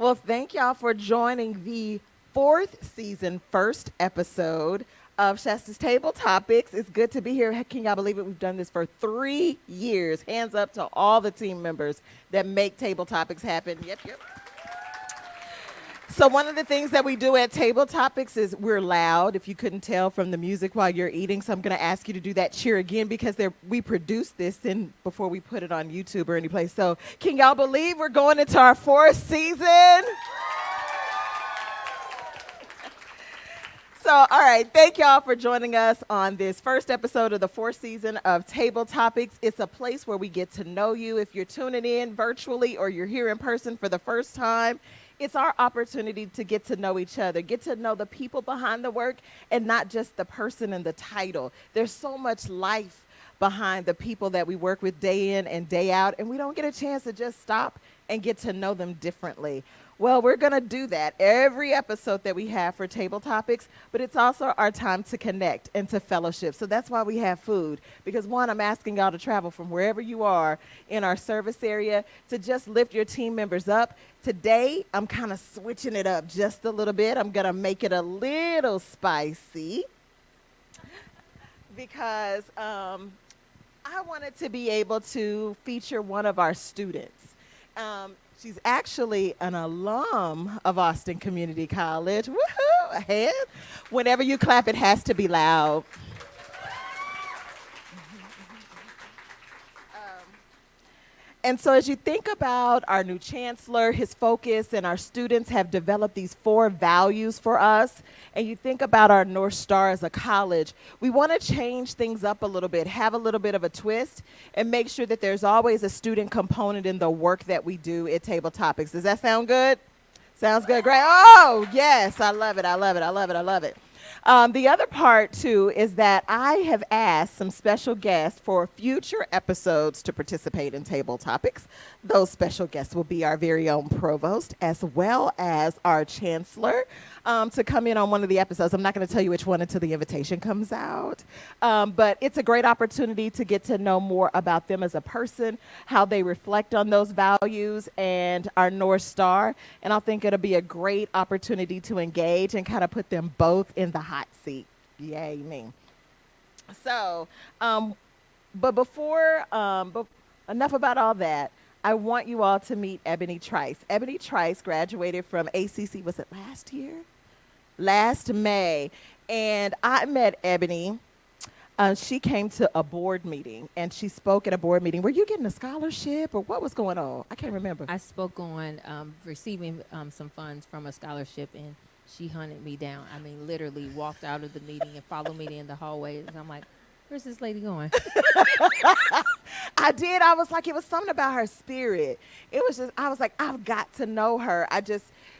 Well, thank y'all for joining the fourth season, first episode of Shasta's Table Topics. It's good to be here. Can y'all believe it? We've done this for 3 years. Hands up to all the team members that make Table Topics happen. Yep, yep. So one of the things that we do at Table Topics is we're loud, if you couldn't tell from the music while you're eating. So I'm going to ask you to do that cheer again because we produced this before we put it on YouTube or any place. So can y'all believe we're going into our fourth season? So, all right, thank y'all for joining us on this first episode of the fourth season of Table Topics. It's a place where we get to know you. If you're tuning in virtually or you're here in person for the first time, it's our opportunity to get to know each other, get to know the people behind the work and not just the person and the title. There's so much life behind the people that we work with day in and day out, and we don't get a chance to just stop and get to know them differently. Well, we're going to do that every episode that we have for Table Topics, but it's also our time to connect and to fellowship. So that's why we have food, because one, I'm asking y'all to travel from wherever you are in our service area to just lift your team members up. Today, I'm kind of switching it up just a little bit. I'm going to make it a little spicy because I wanted to be able to feature one of our students. She's actually an alum of Austin Community College. Woohoo! A hand. Whenever you clap, it has to be loud. And so as you think about our new chancellor, his focus, and our students have developed these 4 values for us, and you think about our North Star as a college, we want to change things up a little bit, have a little bit of a twist, and make sure that there's always a student component in the work that we do at Table Topics. Does that sound good? Sounds good, great. Oh, yes, I love it, I love it, I love it, I love it. The other part, too, is that I have asked some special guests for future episodes to participate in Table Topics. Those special guests will be our very own provost, as well as our chancellor, to come in on one of the episodes. I'm not going to tell you which one until the invitation comes out. But it's a great opportunity to get to know more about them as a person, how they reflect on those values and our North Star. And I think it'll be a great opportunity to engage and kind of put them both in the hot seat. Yay, me. So, but enough about all that. I want you all to meet Ebonie Trice. Ebonie Trice graduated from ACC, was it last year? Last May. And I met Ebonie. She came to a board meeting, and she spoke at a board meeting. Were you getting a scholarship, or what was going on? I can't remember. I spoke on receiving some funds from a scholarship, and she hunted me down. I mean, literally walked out of the meeting and followed me in the hallway. And I'm like, where's this lady going? I did. I was like, it was something about her spirit. It was just, I was like, I've got to know her.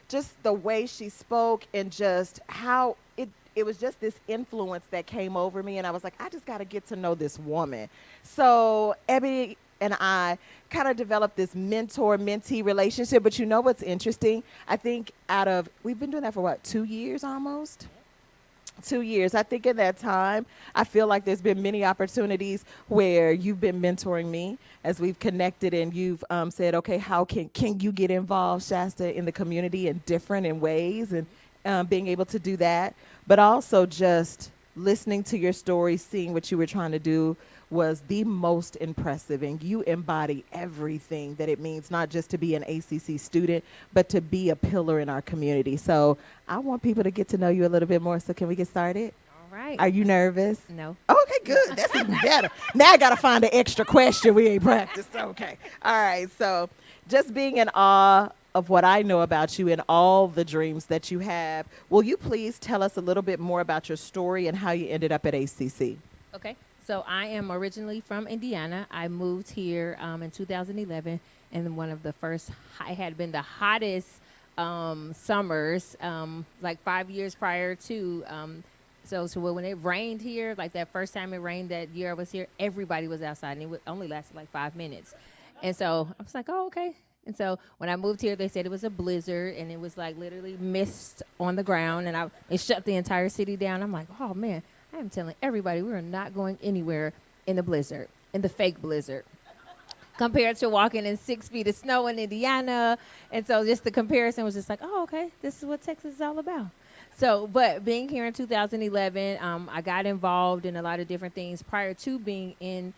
Just the way she spoke and just how it was just this influence that came over me. And I was like, I just got to get to know this woman. So Ebonie and I kind of developed this mentor-mentee relationship. But you know what's interesting? I think we've been doing that for what, 2 years almost? 2 years. I think in that time, I feel like there's been many opportunities where you've been mentoring me as we've connected, and you've said, okay, how can you get involved, Shasta, in the community in ways, and being able to do that. But also just listening to your story, seeing what you were trying to do was the most impressive. And you embody everything that it means, not just to be an ACC student, but to be a pillar in our community. So I want people to get to know you a little bit more. So can we get started? All right. Are you nervous? No. Okay, good. That's even better. Now I got to find an extra question we ain't practiced. Okay. All right. So just being in awe of what I know about you and all the dreams that you have, will you please tell us a little bit more about your story and how you ended up at ACC? Okay. So I am originally from Indiana. I moved here in 2011, and one of the first, I had been the hottest summers, like 5 years prior to, so when it rained here, like that first time it rained that year I was here, everybody was outside, and it only lasted like 5 minutes. And so I was like, oh, okay. And so when I moved here, they said it was a blizzard, and it was like literally mist on the ground, and they shut the entire city down. I'm like, oh, man, I am telling everybody we are not going anywhere in the blizzard, in the fake blizzard. compared to walking in 6 feet of snow in Indiana. And so just the comparison was just like, oh, okay, this is what Texas is all about. So, but being here in 2011, I got involved in a lot of different things. Prior to being in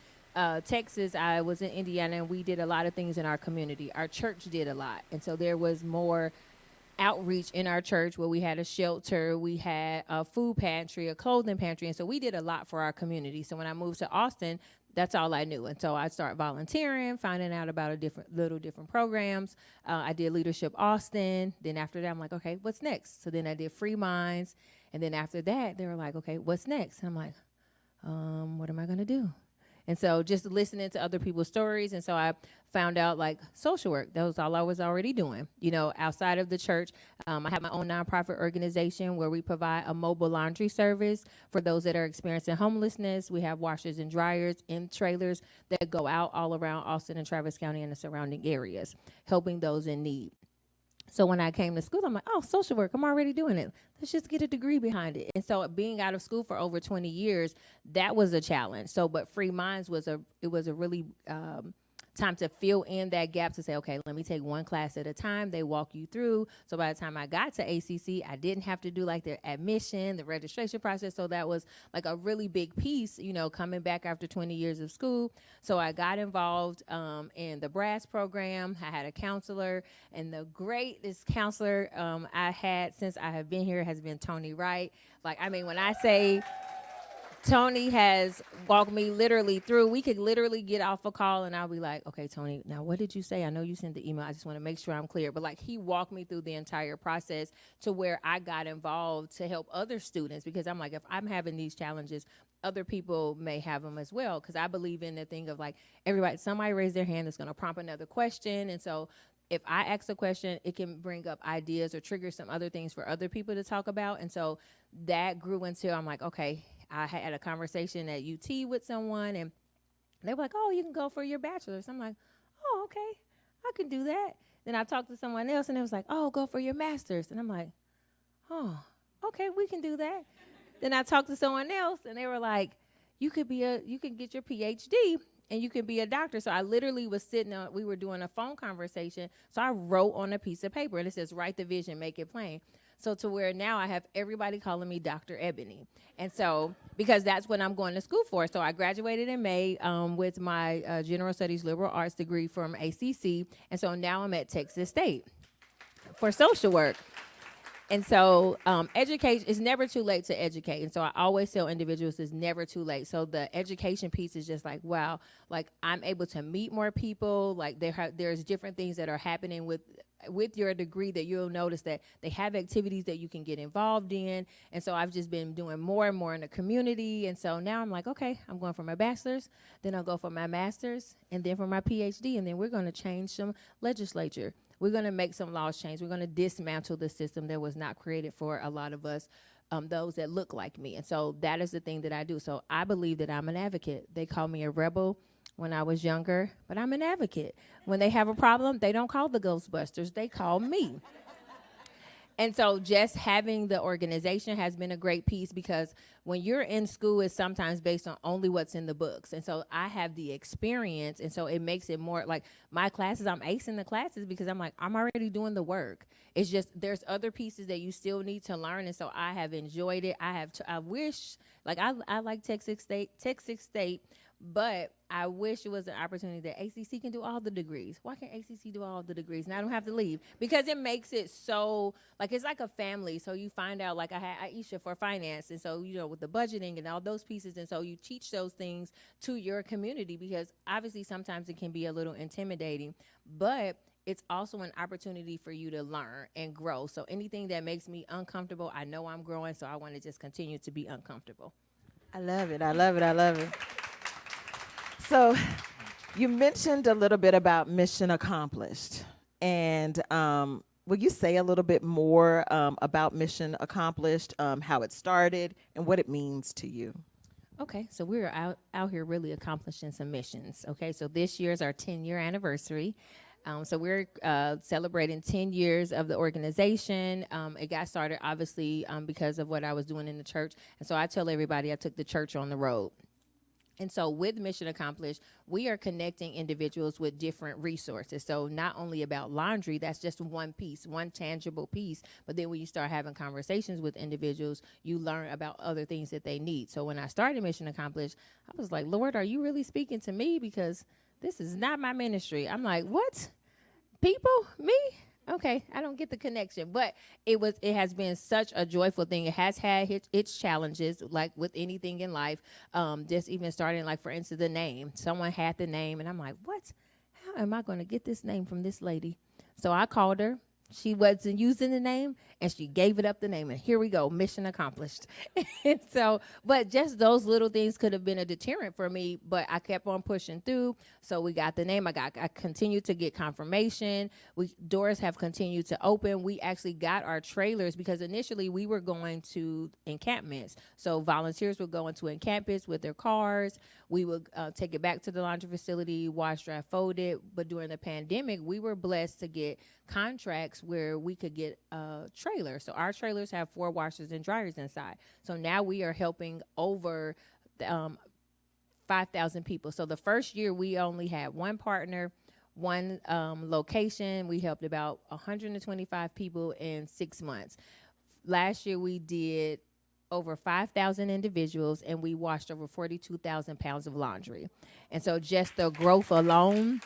Texas, I was in Indiana, and we did a lot of things in our community. Our church did a lot. And so there was more outreach in our church where we had a shelter, we had a food pantry, a clothing pantry. And so we did a lot for our community. So when I moved to Austin, that's all I knew. And so I started volunteering, finding out about a different programs. I did Leadership Austin. Then after that, I'm like, okay, what's next? So then I did Free Minds. And then after that, they were like, okay, what's next? And I'm like, what am I going to do? And so just listening to other people's stories. And so I found out like social work. That was all I was already doing. You know, outside of the church, I have my own nonprofit organization where we provide a mobile laundry service for those that are experiencing homelessness. We have washers and dryers in trailers that go out all around Austin and Travis County and the surrounding areas, helping those in need. So when I came to school, I'm like, oh, social work, I'm already doing it. Let's just get a degree behind it. And so being out of school for over 20 years, that was a challenge. So, but Free Minds was a really time to fill in that gap to say, okay, let me take one class at a time. They walk you through. So by the time I got to ACC, I didn't have to do like their admission, the registration process. So that was like a really big piece, you know, coming back after 20 years of school. So I got involved in the BRASS program. I had a counselor, and the greatest counselor I had since I have been here has been Tony Wright. Like, I mean, when I say Tony has walked me literally through. We could literally get off a call and I'll be like, okay, Tony, now what did you say? I know you sent the email. I just want to make sure I'm clear. But like he walked me through the entire process to where I got involved to help other students, because I'm like, if I'm having these challenges, other people may have them as well. Because I believe in the thing of like somebody raise their hand that's going to prompt another question. And so if I ask a question, it can bring up ideas or trigger some other things for other people to talk about. And so that grew into, I'm like, okay, I had a conversation at UT with someone, and they were like, oh, you can go for your bachelor's. I'm like, oh, okay, I can do that. Then I talked to someone else, and it was like, oh, go for your master's. And I'm like, oh, okay, we can do that. Then I talked to someone else, and they were like, you can get your PhD, and you can be a doctor. So I literally was we were doing a phone conversation, so I wrote on a piece of paper, and it says, write the vision, make it plain. So to where now I have everybody calling me Dr. Ebonie. And so, because that's what I'm going to school for. So I graduated in May with my General Studies Liberal Arts degree from ACC. And so now I'm at Texas State for social work. And so education, it's never too late to educate. And so I always tell individuals it's never too late. So the education piece is just like, wow, like I'm able to meet more people. Like there's different things that are happening with your degree that you'll notice that they have activities that you can get involved in. And so I've just been doing more and more in the community. And so now I'm like, okay, I'm going for my bachelor's, then I'll go for my master's, and then for my PhD. And then we're going to change some legislature. We're going to make some laws change. We're going to dismantle the system that was not created for a lot of us, those that look like me. And so that is the thing that I do. So I believe that I'm an advocate. They call me a rebel when I was younger, but I'm an advocate. When they have a problem, they don't call the Ghostbusters. They call me. And so just having the organization has been a great piece, because when you're in school, it's sometimes based on only what's in the books. And so I have the experience, and so it makes it more like my classes, I'm acing the classes because I'm like, I'm already doing the work. It's just there's other pieces that you still need to learn, and so I have enjoyed it. I wish, like I like Texas State, but I wish it was an opportunity that ACC can do all the degrees. Why can't ACC do all the degrees? And I don't have to leave, because it makes it so, like, it's like a family. So you find out, like I had Aisha for finance. And so, you know, with the budgeting and all those pieces. And so you teach those things to your community, because obviously sometimes it can be a little intimidating, but it's also an opportunity for you to learn and grow. So anything that makes me uncomfortable, I know I'm growing. So I want to just continue to be uncomfortable. I love it. I love it. I love it. So you mentioned a little bit about mission accomplished. And will you say a little bit more about mission accomplished, how it started, and what it means to you? Okay, so we're out here really accomplishing some missions. Okay, so this year is our 10-year anniversary. So we're celebrating 10 years of the organization. It got started, obviously, because of what I was doing in the church. And so I tell everybody I took the church on the road. And so with Mission Accomplished, we are connecting individuals with different resources. So not only about laundry, that's just one piece, one tangible piece. But then when you start having conversations with individuals, you learn about other things that they need. So when I started Mission Accomplished, I was like, Lord, are you really speaking to me? Because this is not my ministry. I'm like, what? People? Me? Okay, I don't get the connection, but it has been such a joyful thing. It has had its challenges, like with anything in life. Just even starting, like for instance, the name. Someone had the name, and I'm like, what? How am I going to get this name from this lady? So I called her. She wasn't using the name, and she gave it up the name, and here we go, mission accomplished. And so, but just those little things could have been a deterrent for me, but I kept on pushing through. So we got the name. I continued to get confirmation. Doors have continued to open. We actually got our trailers because initially we were going to encampments. So volunteers would go into encampments with their cars. We would take it back to the laundry facility, wash, dry, fold it. But during the pandemic, we were blessed to get contracts where we could get a trailer. So our trailers have 4 washers and dryers inside. So now we are helping over 5,000 people. So the first year we only had one partner, one location. We helped about 125 people in 6 months. Last year we did over 5,000 individuals, and we washed over 42,000 pounds of laundry. And so just the growth alone,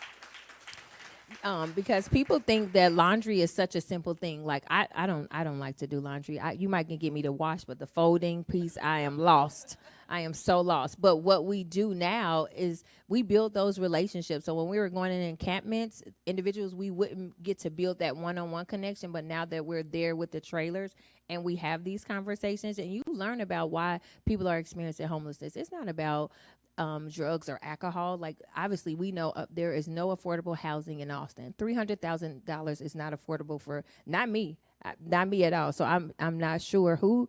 because people think that laundry is such a simple thing. Like I don't like to do laundry. You might can get me to wash, but the folding piece, I am lost. I am so lost. But what we do now is we build those relationships. So when we were going in encampments, individuals, we wouldn't get to build that one-on-one connection. But now that we're there with the trailers and we have these conversations, and you learn about why people are experiencing homelessness. It's not about drugs or alcohol. Like obviously we know there is no affordable housing in Austin. $300,000 is not affordable for not me at all. So I'm not sure who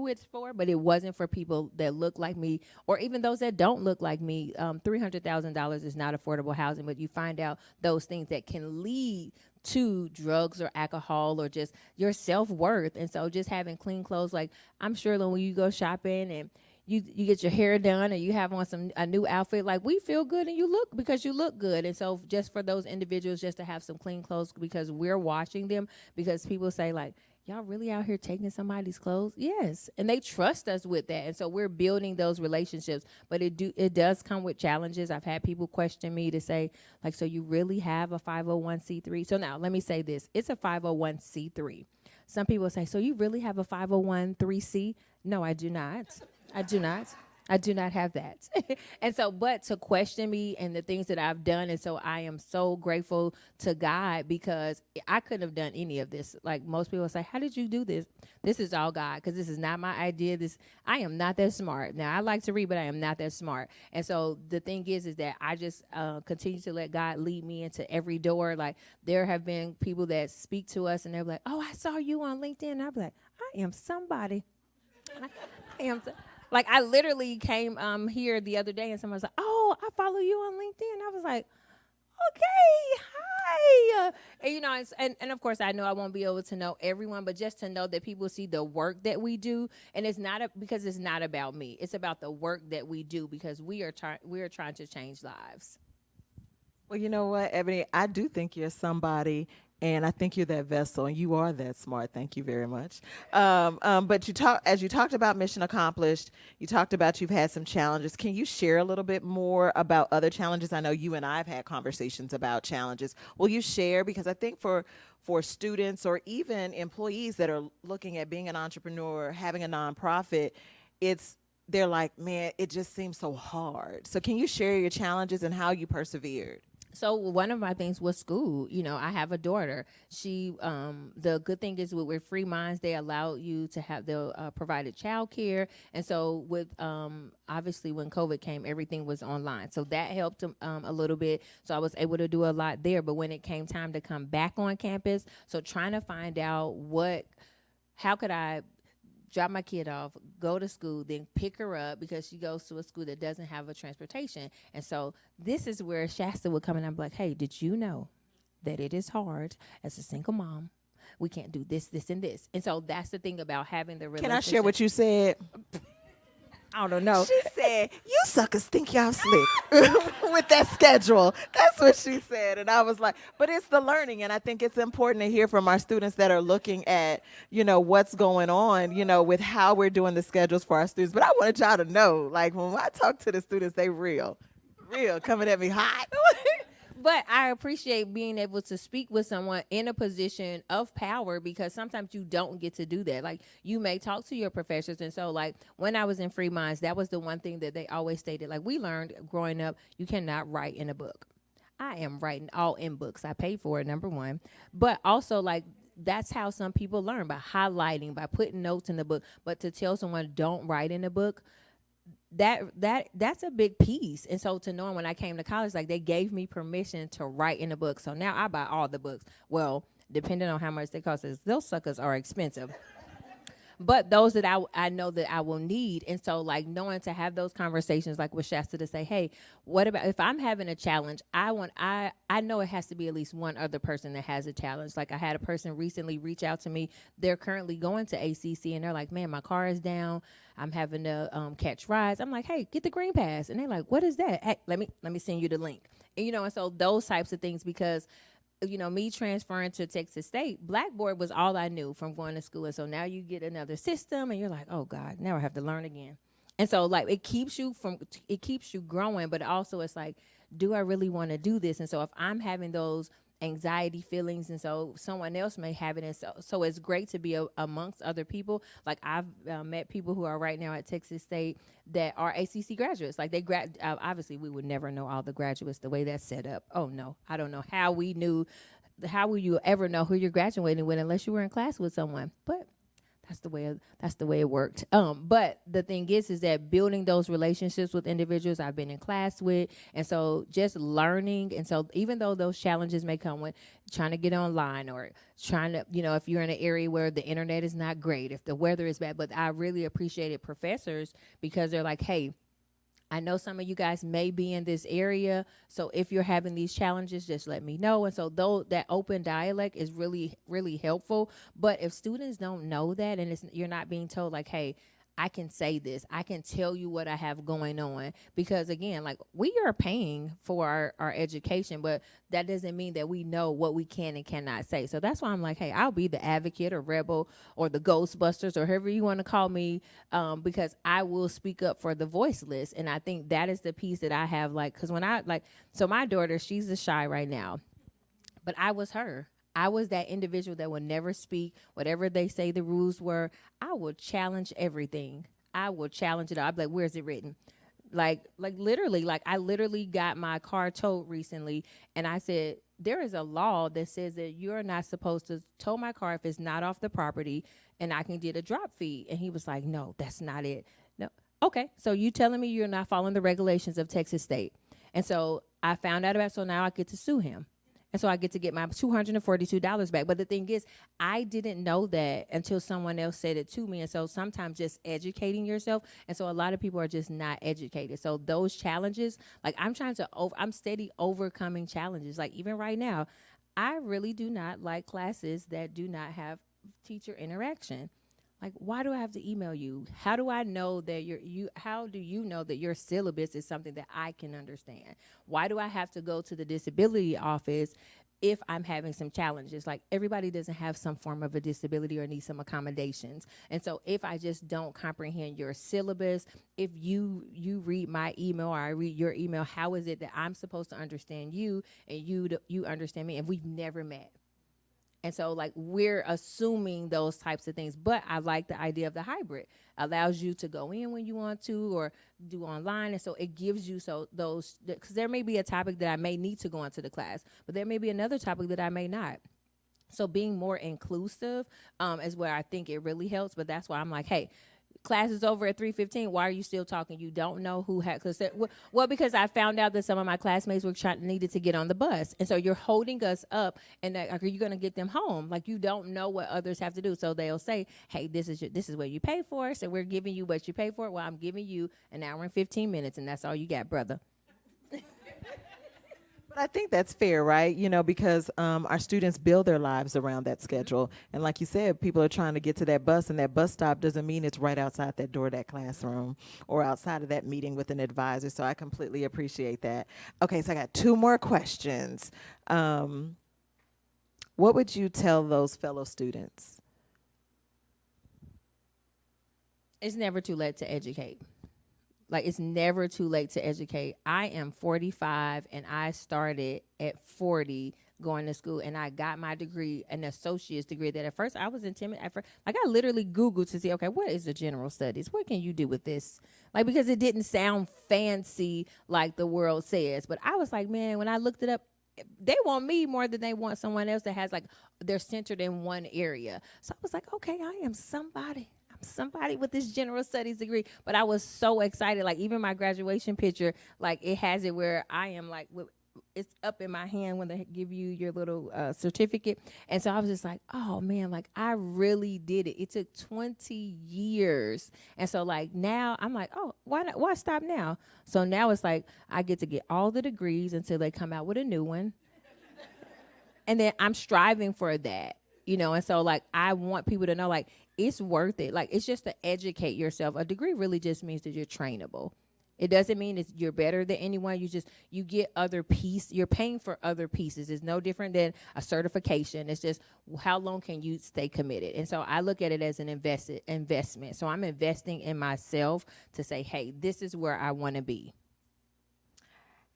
it's for, but it wasn't for people that look like me or even those that don't look like me. $300,000 is not affordable housing, but you find out those things that can lead to drugs or alcohol or just your self-worth. And so just having clean clothes, like I'm sure when you go shopping and you get your hair done or you have on a new outfit, like we feel good and you look good. And so just for those individuals just to have some clean clothes because we're washing them, because people say like, y'all really out here taking somebody's clothes? Yes. And they trust us with that. And so we're building those relationships, but it does come with challenges. I've had people question me to say like, so you really have a 501c3? So now let me say this. It's a 501c3. Some people say, so you really have a 501c? No, I do not. I do not. I do not have that. And so, but to question me and the things that I've done. And so I am so grateful to God because I couldn't have done any of this. Like most people say, how did you do this? This is all God, because this is not my idea. I am not that smart. Now I like to read, but I am not that smart. And so the thing is that I just continue to let God lead me into every door. Like there have been people that speak to us and they're like, oh, I saw you on LinkedIn. And I'll be like, I am somebody. I am. Like I literally came here the other day and someone was like, oh, I follow you on LinkedIn. I was like, okay, hi. And of course I know I won't be able to know everyone, but just to know that people see the work that we do. And it's not because it's not about me. It's about the work that we do because we are trying to change lives. Well, you know what, Ebony, I do think you're somebody, and I think you're that vessel, and you are that smart. Thank you very much. But as you talked about mission accomplished, you talked about you've had some challenges. Can you share a little bit more about other challenges? I know you and I have had conversations about challenges. Will you share? Because I think for students or even employees that are looking at being an entrepreneur, having a nonprofit, they're like, man, it just seems so hard. So can you share your challenges and how you persevered? So one of my things was school. I have a daughter. She, the good thing is with Free Minds, they allow you to have the provided childcare. And so with, obviously when COVID came, everything was online. So that helped a little bit. So I was able to do a lot there. But when it came time to come back on campus, so trying to find out how could I drop my kid off, go to school, then pick her up because she goes to a school that doesn't have a transportation. And so this is where Shasta would come in and I'm like, hey, did you know that it is hard as a single mom? We can't do this, this, and this. And so that's the thing about having the relationship. Can I share what you said? I don't know. She said, "You suckers think y'all slick with that schedule." That's what she said, and I was like, "But it's the learning, and I think it's important to hear from our students that are looking at, what's going on, with how we're doing the schedules for our students." But I wanted y'all to know, like, when I talk to the students, they real, coming at me hot. But I appreciate being able to speak with someone in a position of power because sometimes you don't get to do that. Like you may talk to your professors. And so like when I was in Free Minds, that was the one thing that they always stated. Like we learned growing up, you cannot write in a book. I am writing all in books. I paid for it, number one. But also like that's how some people learn, by highlighting, by putting notes in the book. But to tell someone don't write in a book, that's a big piece. And so to know when I came to college, like they gave me permission to write in a book. So now I buy all the books. Well, depending on how much they cost, those suckers are expensive. But those that I know that I will need. And so like knowing to have those conversations like with Shasta to say, hey, what about if I'm having a challenge, I know it has to be at least one other person that has a challenge. Like I had a person recently reach out to me. They're currently going to ACC and they're like, man, my car is down. I'm having to catch rides. I'm like, hey, get the green pass. And they're like, what is that? Hey, let me send you the link. And, and so those types of things, because me transferring to Texas State, Blackboard was all I knew from going to school. And so now you get another system and you're like, oh God, now I have to learn again. And so like it keeps you growing, but also it's like, do I really want to do this? And so if I'm having those anxiety feelings, and so someone else may have it, and so it's great to be amongst other people. Like I've met people who are right now at Texas State that are ACC graduates. Like they obviously we would never know all the graduates the way that's set up. Oh no, I don't know how we knew. How will you ever know who you're graduating with unless you were in class with someone? But that's the way it worked. But the thing is that building those relationships with individuals I've been in class with, and so just learning. And so even though those challenges may come with trying to get online or trying to, if you're in an area where the internet is not great, if the weather is bad, but I really appreciated professors because they're like, hey, I know some of you guys may be in this area, so if you're having these challenges, just let me know. And so though that open dialect is really, really helpful, but if students don't know that and you're not being told like, hey, I can say this, I can tell you what I have going on, because again, like we are paying for our education, but that doesn't mean that we know what we can and cannot say. So that's why I'm like, hey, I'll be the advocate or rebel or the Ghostbusters or however you want to call me, because I will speak up for the voiceless. And I think that is the piece that I have, like, because when so my daughter, she's a shy right now, but I was her. I was that individual that would never speak. Whatever they say the rules were, I would challenge everything. I would challenge it. I'd be like, where's it written? Like literally, like I literally got my car towed recently, and I said, there is a law that says that you're not supposed to tow my car if it's not off the property, and I can get a drop fee. And he was like, no, that's not it. No. Okay, so you telling me you're not following the regulations of Texas State. And so I found out about it, so now I get to sue him. And so I get to get my $242 back. But the thing is, I didn't know that until someone else said it to me. And so sometimes just educating yourself. And so a lot of people are just not educated. So those challenges, like I'm steady overcoming challenges. Like even right now, I really do not like classes that do not have teacher interaction. Like, why do I have to email you? How do I know that how do you know that your syllabus is something that I can understand? Why do I have to go to the disability office if I'm having some challenges? Like everybody doesn't have some form of a disability or need some accommodations. And so if I just don't comprehend your syllabus, if you read my email or I read your email, how is it that I'm supposed to understand you and you understand me? And we've never met. And so, like, we're assuming those types of things. But I like the idea of the hybrid. Allows you to go in when you want to or do online. And so it gives you because there may be a topic that I may need to go into the class, but there may be another topic that I may not. So being more inclusive is where I think it really helps. But that's why I'm like, hey, class is over at 3:15. Why are you still talking? You don't know who had, because I found out that some of my classmates needed to get on the bus. And so you're holding us up, and are you going to get them home? Like you don't know what others have to do. So they'll say, hey, this is what you pay for. So we're giving you what you pay for. Well, I'm giving you an hour and 15 minutes, and that's all you got, brother. I think that's fair, right? Because our students build their lives around that schedule. And like you said, people are trying to get to that bus, and that bus stop doesn't mean it's right outside that door of that classroom or outside of that meeting with an advisor. So I completely appreciate that. Okay, so I got two more questions. Um, what would you tell those fellow students? It's never too late to educate. Like, it's never too late to educate. I am 45 and I started at 40 going to school, and I got my degree, an associate's degree, that at first I was intimidated. At first, like, I literally Googled to see, okay, what is the general studies? What can you do with this? Like, because it didn't sound fancy like the world says. But I was like, man, when I looked it up, they want me more than they want someone else that has, like, they're centered in one area. So I was like, okay, I am somebody. Somebody with this general studies degree. But I was so excited. Like, even my graduation picture, like, it has it where I am, like, it's up in my hand when they give you your little certificate. And so I was just like, oh man, like, I really did it. It took 20 years. And so, like, now I'm like, oh, why stop now? So now it's like I get to get all the degrees until they come out with a new one. And then I'm striving for that, and so, like, I want people to know, like, it's worth it. Like, it's just to educate yourself. A degree really just means that you're trainable. It doesn't mean you're better than anyone. You get other piece. You're paying for other pieces. It's no different than a certification. It's just how long can you stay committed. And so I look at it as an investment. So I'm investing in myself to say, hey, this is where I want to be.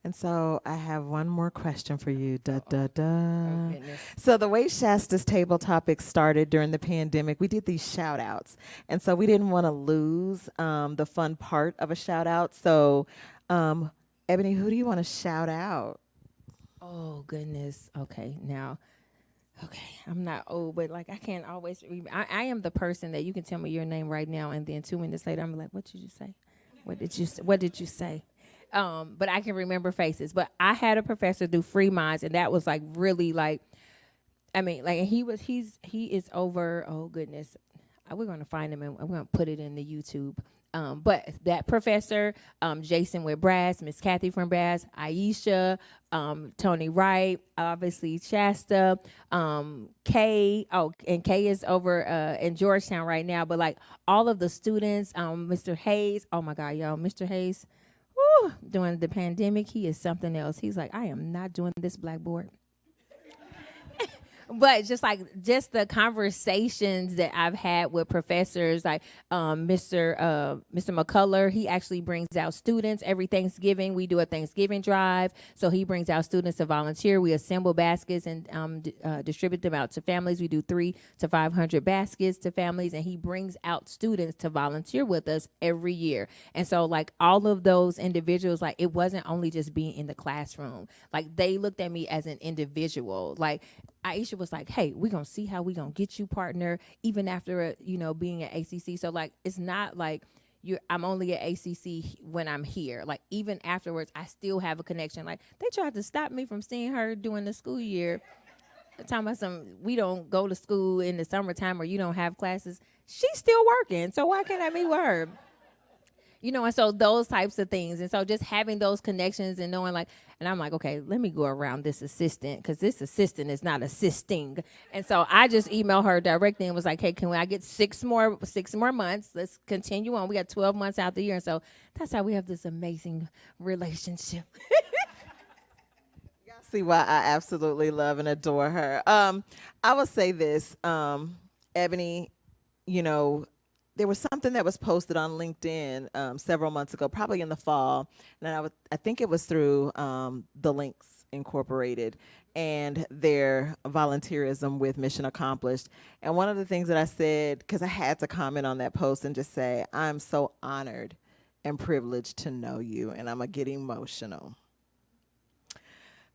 And so I have one more question for you. Oh, goodness. So the way Shasta's Table Topics started during the pandemic, we did these shout outs. And so we didn't want to lose the fun part of a shout out. So Ebonie, who do you want to shout out? Oh, goodness. Okay, now, okay, I'm not old, but, like, I can't always I am the person that you can tell me your name right now, and then 2 minutes later I'm like, what did you say? What did you say? But I can remember faces. But I had a professor do free minds, and that was, like, really, like, I mean, like, he is over. Oh goodness, we're gonna find him and we're gonna put it in the YouTube. But that professor, Jason with brass, Miss Kathy from brass, Aisha, Tony Wright, obviously Shasta, Kay. Oh, and Kay is over in Georgetown right now. But, like, all of the students, Mr. Hayes. Oh my God, y'all, Mr. Hayes. During the pandemic, he is something else. He's like, I am not doing this blackboard. But just the conversations that I've had with professors, like Mr. McCullough, he actually brings out students every Thanksgiving. We do a Thanksgiving drive, so he brings out students to volunteer. We assemble baskets and distribute them out to families. We do 300 to 500 baskets to families, and he brings out students to volunteer with us every year. And so, like, all of those individuals, like, it wasn't only just being in the classroom. Like, they looked at me as an individual. Like, Aisha was like, hey, we're going to see how we're going to get you partner, even after, being at ACC. So, like, it's not like I'm only at ACC when I'm here. Like, even afterwards, I still have a connection. Like, they tried to stop me from seeing her during the school year. Talking about we don't go to school in the summertime or you don't have classes. She's still working, so why can't I meet with her? And so those types of things. And so just having those connections and knowing, like, and I'm like, okay, let me go around this assistant, because this assistant is not assisting. And so I just emailed her directly and was like, hey, can I get 6 more months? Let's continue on. We got 12 months out the year. And so that's how we have this amazing relationship. See why I absolutely love and adore her. I will say this, Ebonie, there was something that was posted on LinkedIn several months ago, probably in the fall, and I think it was through the Links Incorporated and their volunteerism with Mission Accomplished. And one of the things that I said, because I had to comment on that post and just say, I'm so honored and privileged to know you, and I'm going to get emotional.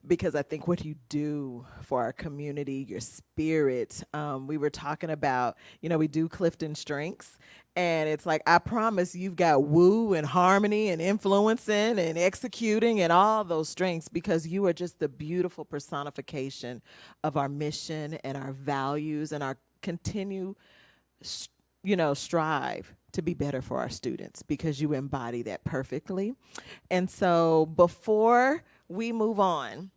Because I think what you do for our community, your spirit, we were talking about, we do Clifton Strengths, and it's like, I promise you've got woo and harmony and influencing and executing and all those strengths, because you are just the beautiful personification of our mission and our values and our strive to be better for our students, because you embody that perfectly. And so before we move on,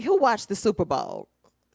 Who watched the Super Bowl?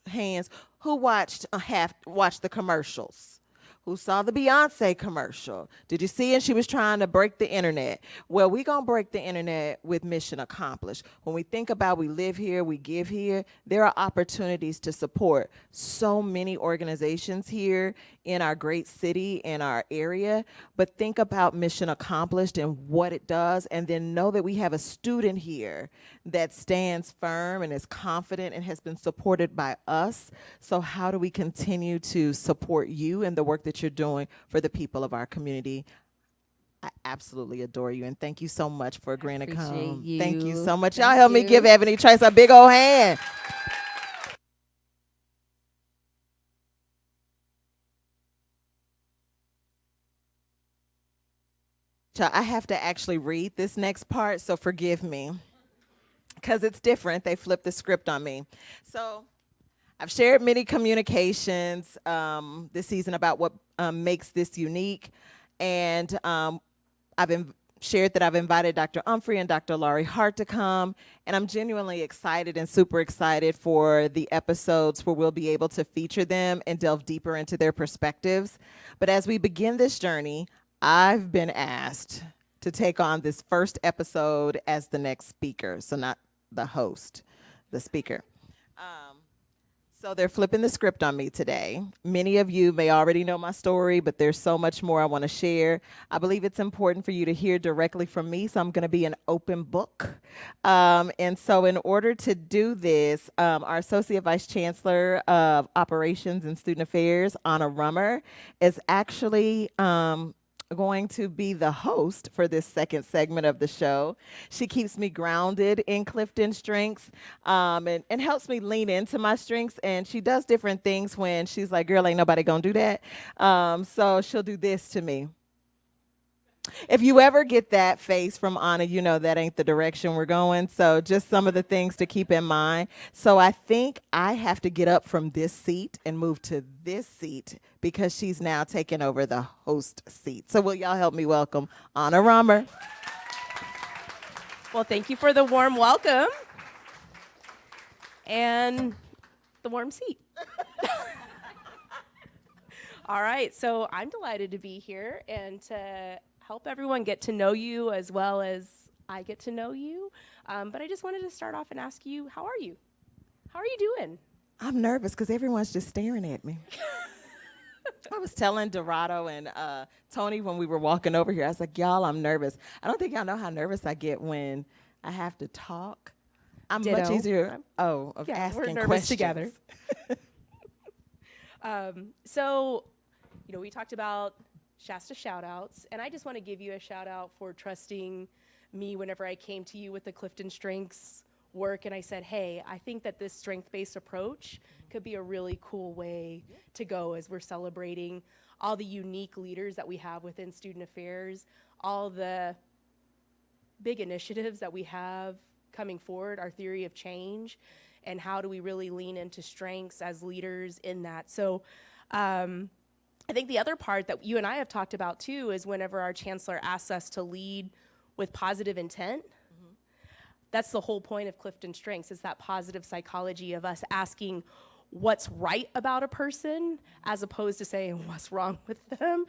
Hands. Who watched the commercials? Who saw the Beyonce commercial? Did you see it? She was trying to break the internet. Well, we gonna break the internet with mission accomplished. When we think about we live here, we give here, there are opportunities to support so many organizations here in our great city, in our area. But think about mission accomplished and what it does, and then know that we have a student here that stands firm and is confident and has been supported by us. So how do we continue to support you and the work that you're doing for the people of our community? I absolutely adore you, and thank you so much for agreeing to come. You. Thank you so much. Thank Y'all help me you. give Ebonie Trice a big old hand. I have to actually read this next part, so forgive me, because it's different. They flipped the script on me. So I've shared many communications this season about what makes this unique, and shared that I've invited Dr. Humphrey and Dr. Laurie Hart to come, and I'm genuinely excited and super excited for the episodes where we'll be able to feature them and delve deeper into their perspectives. But as we begin this journey, I've been asked to take on this first episode as the next speaker, so not the host, the speaker. So they're flipping the script on me today. Many of you may already know my story, but there's so much more I want to share. I believe it's important for you to hear directly from me, so I'm going to be an open book. And so in order to do this, our Associate Vice Chancellor of Operations and Student Affairs, Ana Rummer, is actually going to be the host for this second segment of the show. She keeps me grounded in Clifton strengths and helps me lean into my strengths. And she does different things when she's like, girl, ain't nobody gonna do that. So she'll do this to me. If you ever get that face from Ana, you know that ain't the direction we're going. So just some of the things to keep in mind. So I think I have to get up from this seat and move to this seat because she's now taking over the host seat. So will y'all help me welcome Ana Rummer? Well, thank you for the warm welcome and the warm seat. All right, so I'm delighted to be here and to help everyone get to know you as well as I get to know you. But I just wanted to start off and ask you, how are you? How are you doing? I'm nervous because everyone's just staring at me. I was telling Dorado and Tony when we were walking over here, I was like, y'all, I'm nervous. I don't think y'all know how nervous I get when I have to talk. I'm Ditto. much easier of Yeah, asking we're nervous questions. together. So, we talked about Shasta shout-outs, and I just want to give you a shout-out for trusting me whenever I came to you with the Clifton Strengths work, and I said, hey, I think that this strength-based approach could be a really cool way to go as we're celebrating all the unique leaders that we have within student affairs, all the big initiatives that we have coming forward, our theory of change, and how do we really lean into strengths as leaders in that. So I think the other part that you and I have talked about too is whenever our chancellor asks us to lead with positive intent, that's the whole point of Clifton Strengths, is that positive psychology of us asking what's right about a person as opposed to saying what's wrong with them.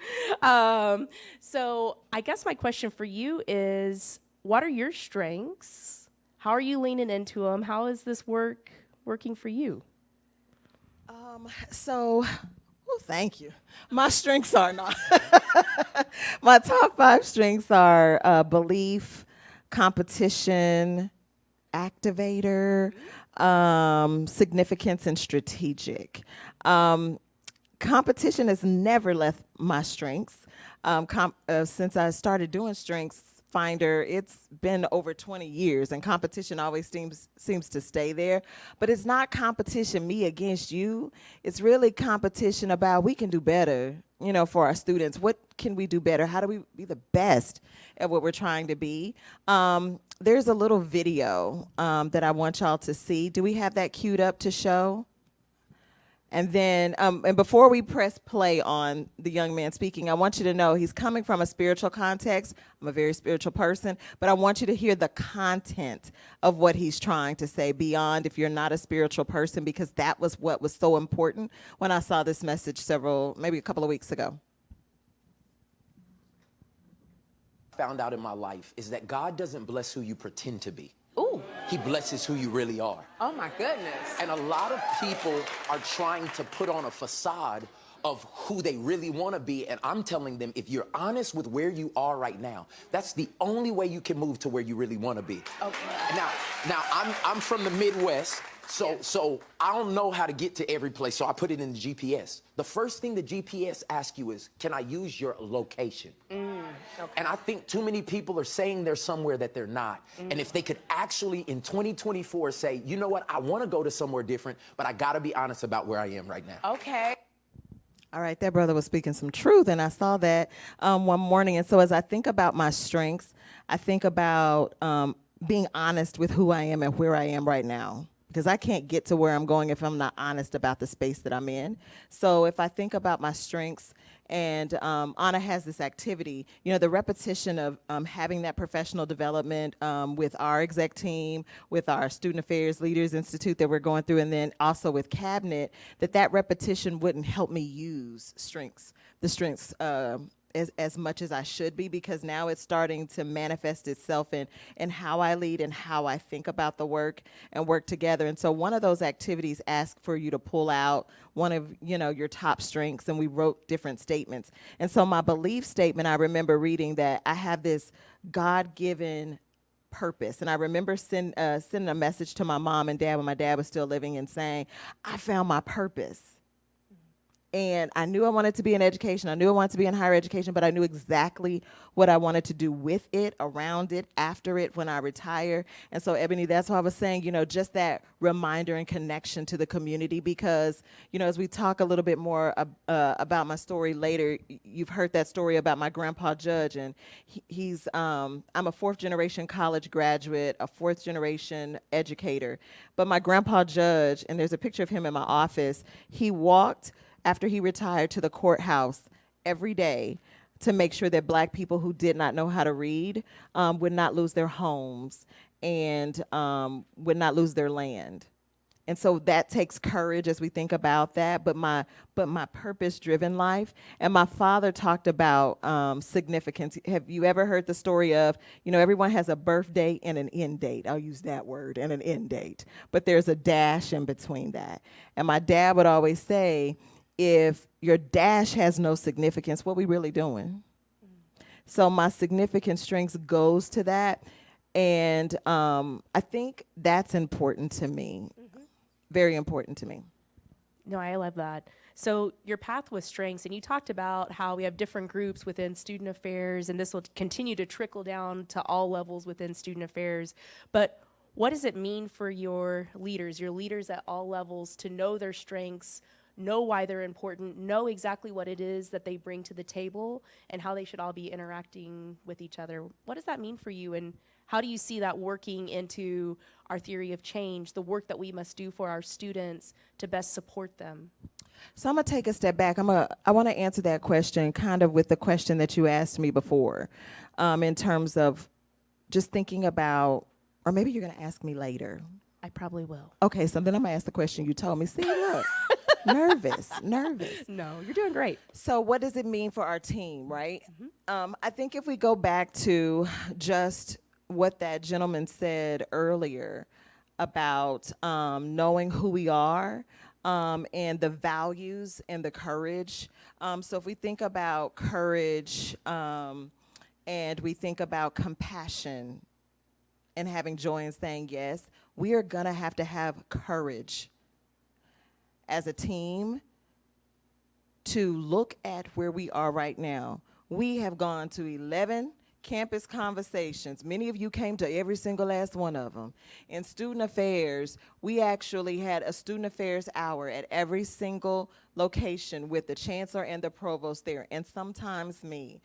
So I guess my question for you is, what are your strengths? How are you leaning into them? How is this working for you? Thank you. My strengths are not. My top 5 strengths are belief, competition, activator, significance, and strategic. Competition has never left my strengths. Since I started doing Strengths Finder, it's been over 20 years, and competition always seems to stay there. But it's not competition me against you. It's really competition about we can do better, for our students. What can we do better? How do we be the best at what we're trying to be? There's a little video that I want y'all to see. Do we have that queued up to show? And then, and before we press play on the young man speaking, I want you to know he's coming from a spiritual context. I'm a very spiritual person, but I want you to hear the content of what he's trying to say beyond if you're not a spiritual person, because that was what was so important when I saw this message maybe a couple of weeks ago. Found out in my life is that God doesn't bless who you pretend to be. Ooh. He blesses who you really are. Oh my goodness. And a lot of people are trying to put on a facade of who they really want to be. And I'm telling them, if you're honest with where you are right now, that's the only way you can move to where you really want to be. Okay. Now I'm from the Midwest. So I don't know how to get to every place, so I put it in the GPS. The first thing the GPS asks you is, can I use your location? Okay. And I think too many people are saying they're somewhere that they're not. And if they could actually, in 2024, say, you know what, I want to go to somewhere different, but I got to be honest about where I am right now. Okay. All right, that brother was speaking some truth, and I saw that one morning. And so as I think about my strengths, I think about being honest with who I am and where I am right now, because I can't get to where I'm going if I'm not honest about the space that I'm in. So if I think about my strengths, and Ana has this activity, the repetition of having that professional development with our exec team, with our Student Affairs Leaders Institute that we're going through, and then also with Cabinet, that repetition wouldn't help me use the strengths as much as I should be, because now it's starting to manifest itself in how I lead and how I think about the work and work together. And so one of those activities asked for you to pull out one of your top strengths, and we wrote different statements. And so my belief statement, I remember reading that I have this God-given purpose. And I remember sending a message to my mom and dad when my dad was still living and saying, I found my purpose. And I knew I wanted to be in education. I knew I wanted to be in higher education, but I knew exactly what I wanted to do with it, around it, after it, when I retire. And so, Ebonie, that's why I was saying, just that reminder and connection to the community, because, as we talk a little bit more about my story later, you've heard that story about my grandpa Judge, and I'm a fourth generation college graduate, a fourth generation educator. But my grandpa Judge, and there's a picture of him in my office, he walked after he retired to the courthouse every day to make sure that Black people who did not know how to read would not lose their homes and would not lose their land. And so that takes courage as we think about that, but my purpose-driven life. And my father talked about significance. Have you ever heard the story of, everyone has a birthday and an end date. I'll use that word, and an end date. But there's a dash in between that. And my dad would always say, if your dash has no significance, what we really doing? So my significant strengths goes to that. And I think that's important to me, very important to me. No, I love that. So your path with strengths, and you talked about how we have different groups within student affairs, and this will continue to trickle down to all levels within student affairs. But what does it mean for your leaders at all levels, to know their strengths, know why they're important, know exactly what it is that they bring to the table, and how they should all be interacting with each other? What does that mean for you, and how do you see that working into our theory of change, the work that we must do for our students to best support them? So I'm going to take a step back. I want to answer that question kind of with the question that you asked me before, in terms of just thinking about, or maybe you're going to ask me later. I probably will. Okay, so then I'm going to ask the question you told me. See, look. Nervous. No, you're doing great. So what does it mean for our team, right? I think if we go back to just what that gentleman said earlier about knowing who we are and the values and the courage. So if we think about courage and we think about compassion and having joy and saying yes, we are going to have courage as a team to look at where we are right now. We have gone to 11 campus conversations. Many of you came to every single last one of them. In student affairs, we actually had a student affairs hour at every single location with the chancellor and the provost there, and sometimes me.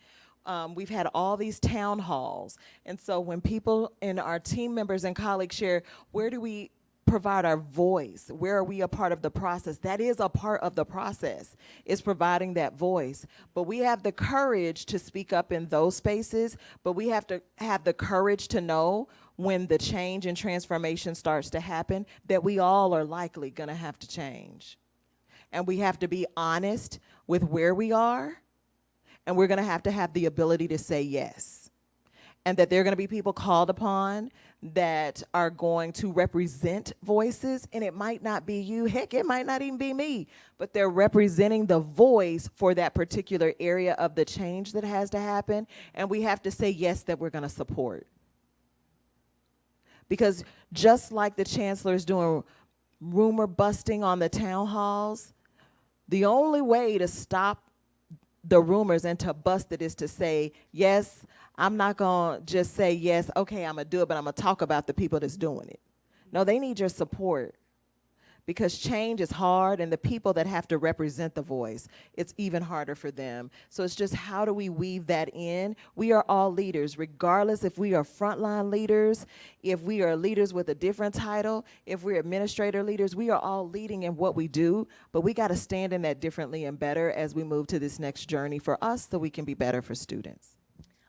We've had all these town halls. And so when people and our team members and colleagues share, where do we provide our voice? Where are we a part of the process? That is a part of the process, is providing that voice. But we have the courage to speak up in those spaces, but we have to have the courage to know when the change and transformation starts to happen that we all are likely going to have to change. And we have to be honest with where we are, and we're going to have the ability to say yes. And that there are going to be people called upon that are going to represent voices, and it might not be you, heck, it might not even be me, but they're representing the voice for that particular area of the change that has to happen, and we have to say yes, that we're going to support. Because just like the chancellor is doing rumor busting on the town halls, the only way to stop the rumors and to bust it is to say, yes, I'm not going to just say, yes, okay, I'm going to do it, but I'm going to talk about the people that's doing it. No, they need your support, because change is hard, and the people that have to represent the voice, it's even harder for them. So it's just, how do we weave that in? We are all leaders, regardless if we are frontline leaders, if we are leaders with a different title, if we're administrator leaders, we are all leading in what we do, but we got to stand in that differently and better as we move to this next journey for us, so we can be better for students.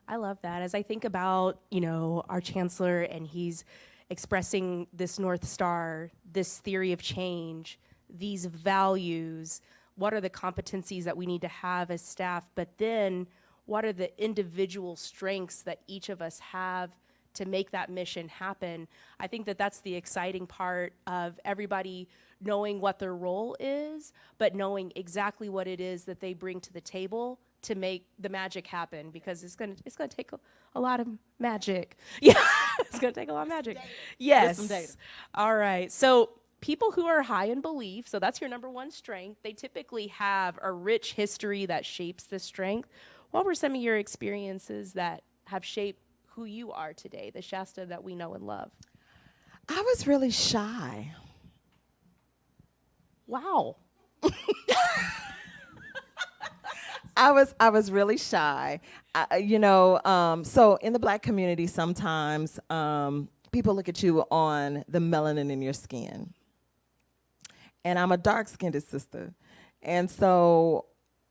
I love that. As I think about, our chancellor, and he's expressing this North Star, this theory of change, these values, what are the competencies that we need to have as staff, but then what are the individual strengths that each of us have to make that mission happen? I think that that's the exciting part of everybody knowing what their role is, but knowing exactly what it is that they bring to the table to make the magic happen, because it's gonna take a lot of magic. Yeah, it's gonna take a lot of magic. Yes. Some data. All right. So people who are high in belief, so that's your number one strength, they typically have a rich history that shapes the strength. What were some of your experiences that have shaped who you are today, the Shasta that we know and love? I was really shy. Wow. I was really shy. So in the Black community, sometimes people look at you on the melanin in your skin. And I'm a dark-skinned sister. And so,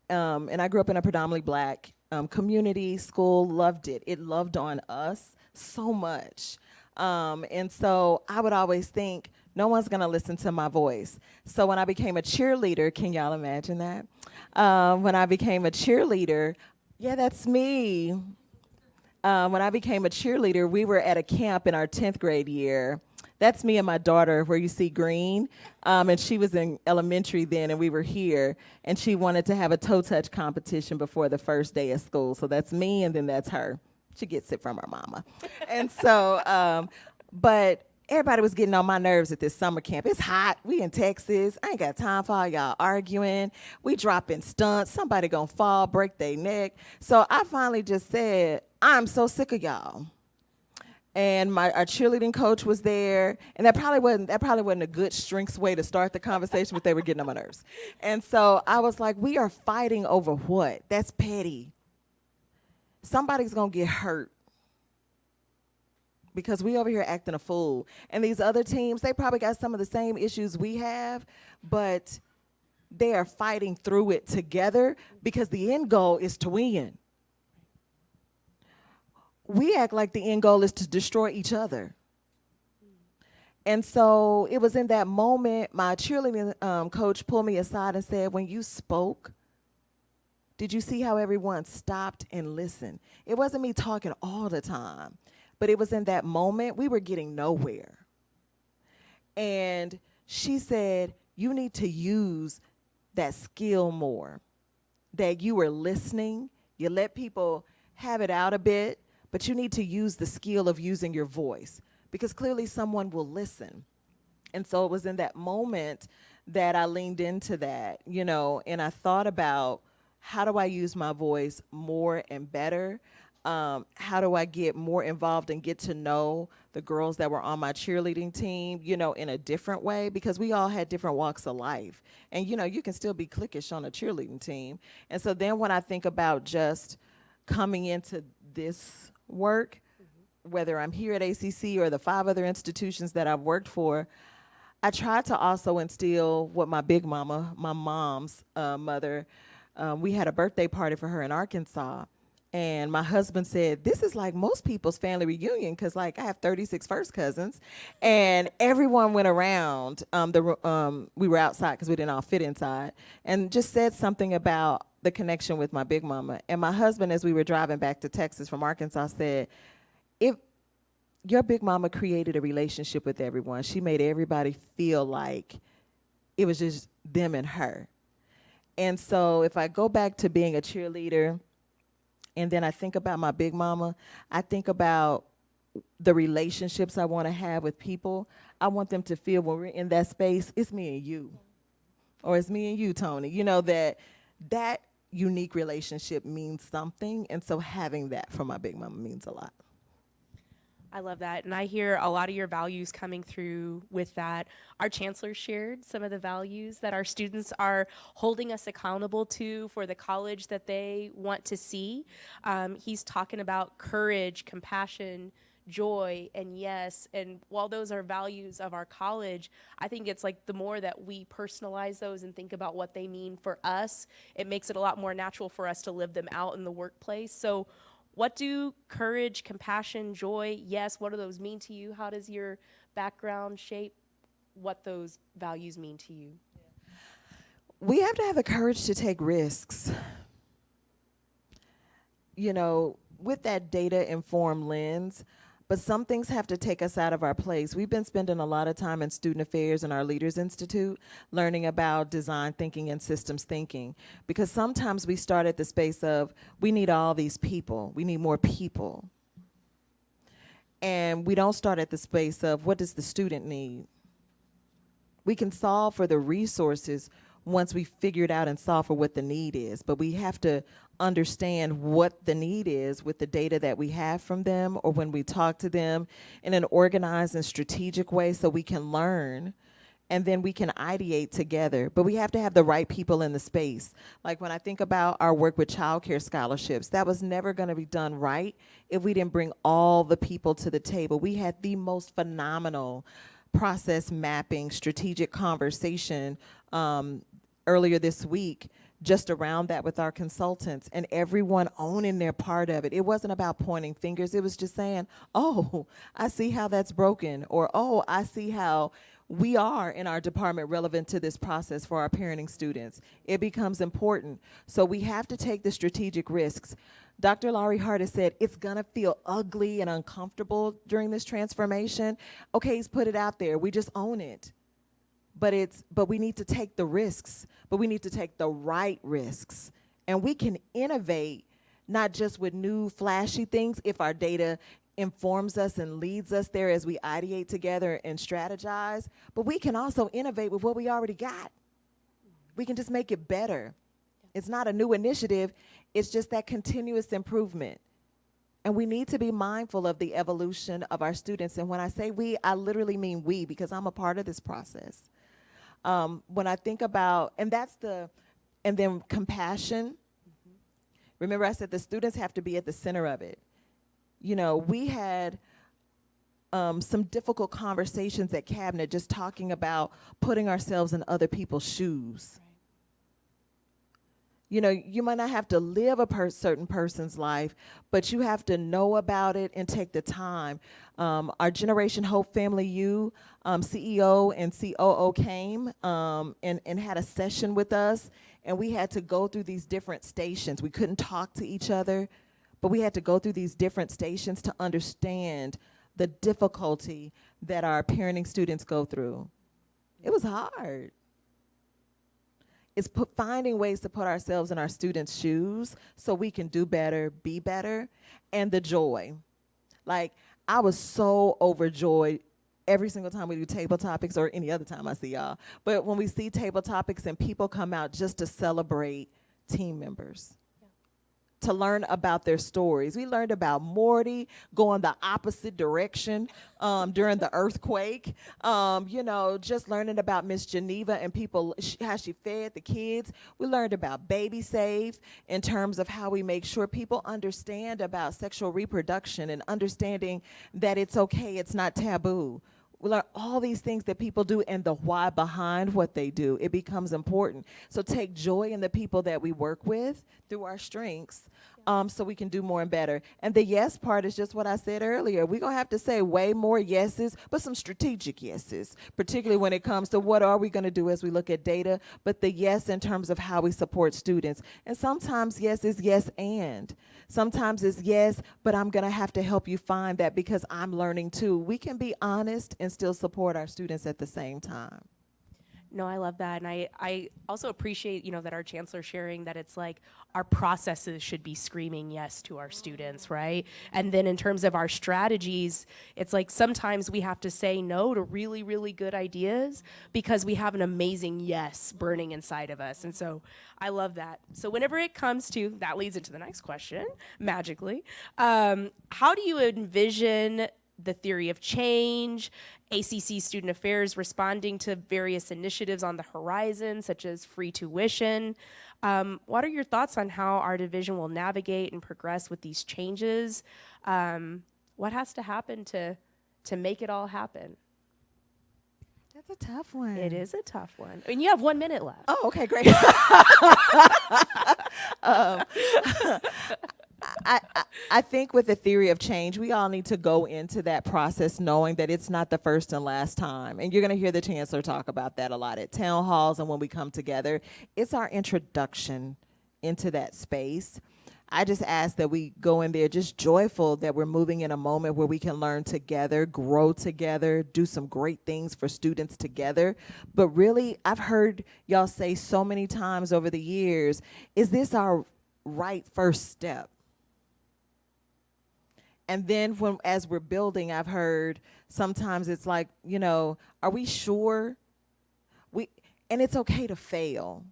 and I grew up in a predominantly Black community, school, loved it. It loved on us so much. And so I would always think, no one's going to listen to my voice. So when I became a cheerleader, can y'all imagine that? When I became a cheerleader, yeah, that's me. When I became a cheerleader, we were at a camp in our 10th grade year. That's me and my daughter, where you see green. And she was in elementary then, and we were here. And she wanted to have a toe touch competition before the first day of school. So that's me, and then that's her. She gets it from her mama. And so, but everybody was getting on my nerves at this summer camp. It's hot. We in Texas. I ain't got time for all y'all arguing. We dropping stunts. Somebody gonna fall, break their neck. So I finally just said, I'm so sick of y'all. And our cheerleading coach was there, and that probably wasn't a good strengths way to start the conversation, but they were getting on my nerves. And so I was like, we are fighting over what? That's petty. Somebody's gonna get hurt because we over here acting a fool. And these other teams, they probably got some of the same issues we have, but they are fighting through it together because the end goal is to win. We act like the end goal is to destroy each other. And so it was in that moment, my cheerleading coach pulled me aside and said, when you spoke, did you see how everyone stopped and listened? It wasn't me talking all the time, but it was in that moment, we were getting nowhere. And she said, you need to use that skill more, that you were listening, you let people have it out a bit, but you need to use the skill of using your voice, because clearly someone will listen. And so it was in that moment that I leaned into that, and I thought about, how do I use my voice more and better? How do I get more involved and get to know the girls that were on my cheerleading team, in a different way? Because we all had different walks of life. And, you can still be cliquish on a cheerleading team. And so then when I think about just coming into this work, whether I'm here at ACC or the 5 other institutions that I've worked for, I tried to also instill what my big mama, my mom's mother, we had a birthday party for her in Arkansas. And my husband said, this is like most people's family reunion, because like I have 36 first cousins, and everyone went around. We were outside because we didn't all fit inside, and just said something about the connection with my big mama. And my husband, as we were driving back to Texas from Arkansas, said, if your big mama created a relationship with everyone, she made everybody feel like it was just them and her. And so if I go back to being a cheerleader, and then I think about my big mama, I think about the relationships I want to have with people. I want them to feel when we're in that space, it's me and you. Or it's me and you, Tony. You know, that unique relationship means something. And so having that from my big mama means a lot. I love that. And I hear a lot of your values coming through with that. Our chancellor shared some of the values that our students are holding us accountable to for the college that they want to see. He's talking about courage, compassion, joy, and yes. And while those are values of our college, I think it's like the more that we personalize those and think about what they mean for us, it makes it a lot more natural for us to live them out in the workplace. So what do courage, compassion, joy, yes, what do those mean to you? How does your background shape what those values mean to you? We have to have the courage to take risks. You know, with that data-informed lens, but some things have to take us out of our place. We've been spending a lot of time in student affairs and our Leaders Institute learning about design thinking and systems thinking, because sometimes we start at the space of, we need all these people, we need more people. And we don't start at the space of, what does the student need? We can solve for the resources once we figure it out and solve for what the need is, but we have to understand what the need is with the data that we have from them, or when we talk to them in an organized and strategic way, so we can learn and then we can ideate together. But we have to have the right people in the space. Like when I think about our work with child care scholarships, that was never going to be done right if we didn't bring all the people to the table. We had the most phenomenal process mapping, strategic conversation earlier this week just around that with our consultants, and everyone owning their part of it. It wasn't about pointing fingers. It was just saying, oh, I see how that's broken, or oh, I see how we are in our department relevant to this process for our parenting students. It becomes important. So we have to take the strategic risks. Dr. Laurie Hart has said it's gonna feel ugly and uncomfortable during this transformation. Okay, he's put it out there. We just own it. But we need to take the risks, but we need to take the right risks. And we can innovate not just with new flashy things if our data informs us and leads us there as we ideate together and strategize, but we can also innovate with what we already got. We can just make it better. It's not a new initiative, it's just that continuous improvement. And we need to be mindful of the evolution of our students. And when I say we, I literally mean we, because I'm a part of this process. When I think about, and then compassion. Remember I said the students have to be at the center of it. You know, we had some difficult conversations at Cabinet just talking about putting ourselves in other people's shoes. Right. You know, you might not have to live a certain person's life, but you have to know about it and take the time. Our Generation Hope Family U CEO and COO came and had a session with us, and we had to go through these different stations. We couldn't talk to each other, but we had to go through these different stations to understand the difficulty that our parenting students go through. It was hard. It's finding ways to put ourselves in our students' shoes so we can do better, be better, and the joy. Like, I was so overjoyed every single time we do table topics, or any other time I see y'all. But when we see table topics and people come out just to celebrate team members, to learn about their stories. We learned about Morty going the opposite direction during the earthquake. You know, just learning about Miss Geneva and people, how she fed the kids. We learned about Baby Safe in terms of how we make sure people understand about sexual reproduction and understanding that it's okay, it's not taboo. We learn all these things that people do and the why behind what they do. It becomes important. So take joy in the people that we work with through our strengths, so we can do more and better. And the yes part is just what I said earlier. We're going to have to say way more yeses, but some strategic yeses, particularly when it comes to what are we going to do as we look at data, but the yes in terms of how we support students. And sometimes yes is yes and. Sometimes it's yes, but I'm going to have to help you find that because I'm learning too. We can be honest and still support our students at the same time. No, I love that. And I also appreciate, that our chancellor sharing that it's like our processes should be screaming yes to our students, right? And then in terms of our strategies, it's like sometimes we have to say no to really, really good ideas because we have an amazing yes burning inside of us. And so I love that. So whenever it comes to, that leads into the next question, magically. How do you envision the theory of change, ACC Student Affairs responding to various initiatives on the horizon, such as free tuition? What are your thoughts on how our division will navigate and progress with these changes? What has to happen to make it all happen? That's a tough one. It is a tough one. And you have 1 minute left. Oh, okay, great. I think with the theory of change, we all need to go into that process knowing that it's not the first and last time. And you're going to hear the chancellor talk about that a lot at town halls and when we come together. It's our introduction into that space. I just ask that we go in there just joyful that we're moving in a moment where we can learn together, grow together, do some great things for students together. But really, I've heard y'all say so many times over the years, is this our right first step? And then as we're building, I've heard sometimes it's like, are we sure? And it's okay to fail.